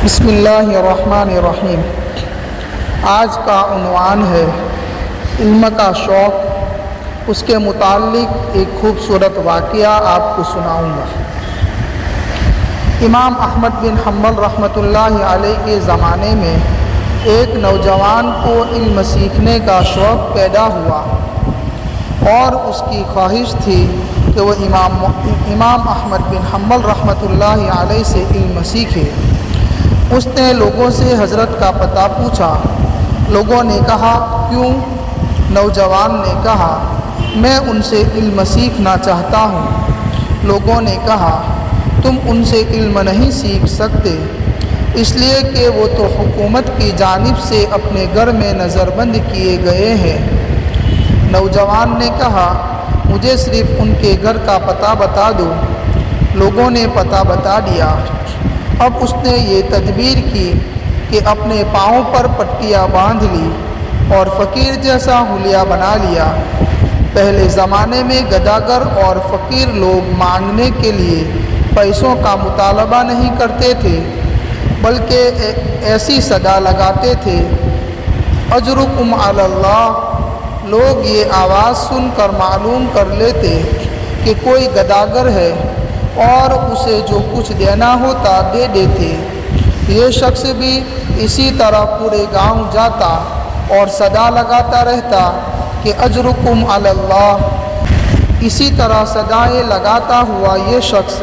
بسم اللہ الرحمن الرحیم۔ آج کا عنوان ہے علم کا شوق۔ اس کے متعلق ایک خوبصورت واقعہ آپ کو سناؤں گا۔ امام احمد بن حنبل رحمۃ اللہ علیہ کے زمانے میں ایک نوجوان کو علم سیکھنے کا شوق پیدا ہوا اور اس کی خواہش تھی کہ وہ امام احمد بن حنبل رحمۃ اللہ علیہ سے علم سیکھے۔ اس نے لوگوں سے حضرت کا پتہ پوچھا۔ لوگوں نے کہا کیوں؟ نوجوان نے کہا میں ان سے علم سیکھنا چاہتا ہوں۔ لوگوں نے کہا تم ان سے علم نہیں سیکھ سکتے، اس لیے کہ وہ تو حکومت کی جانب سے اپنے گھر میں نظر بند کیے گئے ہیں۔ نوجوان نے کہا مجھے صرف ان کے گھر کا پتہ بتا دو۔ لوگوں نے پتہ بتا دیا۔ اب اس نے یہ تدبیر کی کہ اپنے پاؤں پر پٹیاں باندھ لی اور فقیر جیسا حلیہ بنا لیا۔ پہلے زمانے میں گداگر اور فقیر لوگ مانگنے کے لیے پیسوں کا مطالبہ نہیں کرتے تھے، بلکہ ایسی صدا لگاتے تھے اجرکم علی اللہ۔ لوگ یہ آواز سن کر معلوم کر لیتے کہ کوئی گداگر ہے اور اسے جو کچھ دینا ہوتا دے دیتے۔ یہ شخص بھی اسی طرح پورے گاؤں جاتا اور صدا لگاتا رہتا کہ اجرکم علی اللہ۔ اسی طرح صدائیں لگاتا ہوا یہ شخص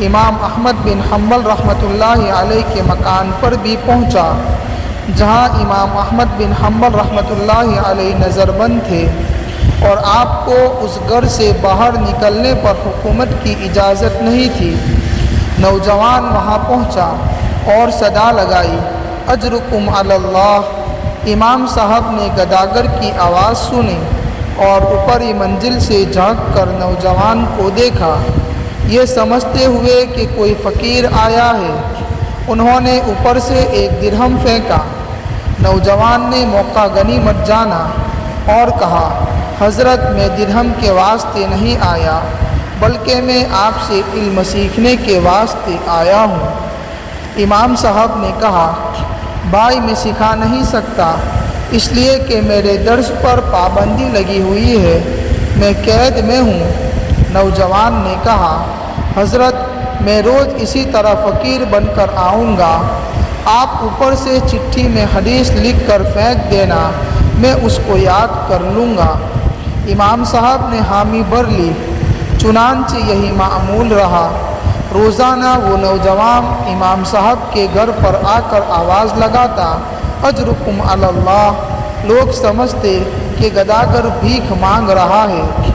امام احمد بن حنبل رحمۃ اللہ علیہ کے مکان پر بھی پہنچا، جہاں امام احمد بن حنبل رحمۃ اللہ علیہ نظر بند تھے اور آپ کو اس گھر سے باہر نکلنے پر حکومت کی اجازت نہیں تھی۔ نوجوان وہاں پہنچا اور صدا لگائی اجرکم علی اللہ۔ امام صاحب نے گداگر کی آواز سنی اور اوپری منزل سے جھانک کر نوجوان کو دیکھا، یہ سمجھتے ہوئے کہ کوئی فقیر آیا ہے۔ انہوں نے اوپر سے ایک درہم پھینکا۔ نوجوان نے موقع غنیمت جانا اور کہا حضرت میں درہم کے واسطے نہیں آیا، بلکہ میں آپ سے علم سیکھنے کے واسطے آیا ہوں۔ امام صاحب نے کہا بھائی میں سکھا نہیں سکتا، اس لیے کہ میرے درس پر پابندی لگی ہوئی ہے، میں قید میں ہوں۔ نوجوان نے کہا حضرت میں روز اسی طرح فقیر بن کر آؤں گا، آپ اوپر سے چٹھی میں حدیث لکھ کر پھینک دینا، میں اس کو یاد کر لوں گا۔ امام صاحب نے حامی بھر لی، چنانچہ یہی معمول رہا۔ روزانہ وہ نوجوان امام صاحب کے گھر پر آ کر آواز لگاتا اجرکم علی اللہ۔ لوگ سمجھتے کہ گداگر بھیک مانگ رہا ہے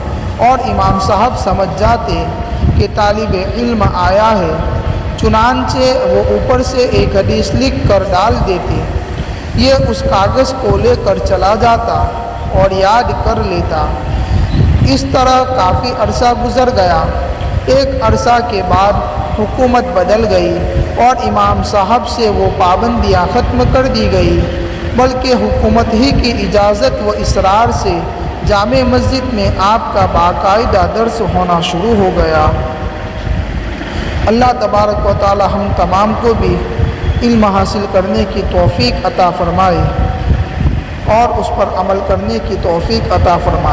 اور امام صاحب سمجھ جاتے کہ طالب علم آیا ہے، چنانچہ وہ اوپر سے ایک حدیث لکھ کر ڈال دیتے۔ یہ اس کاغذ کو لے کر چلا جاتا اور یاد کر لیتا۔ اس طرح کافی عرصہ گزر گیا۔ ایک عرصہ کے بعد حکومت بدل گئی اور امام صاحب سے وہ پابندیاں ختم کر دی گئی، بلکہ حکومت ہی کی اجازت و اصرار سے جامع مسجد میں آپ کا باقاعدہ درس ہونا شروع ہو گیا۔ اللہ تبارک و تعالی ہم تمام کو بھی علم حاصل کرنے کی توفیق عطا فرمائے اور اس پر عمل کرنے کی توفیق عطا فرمائے۔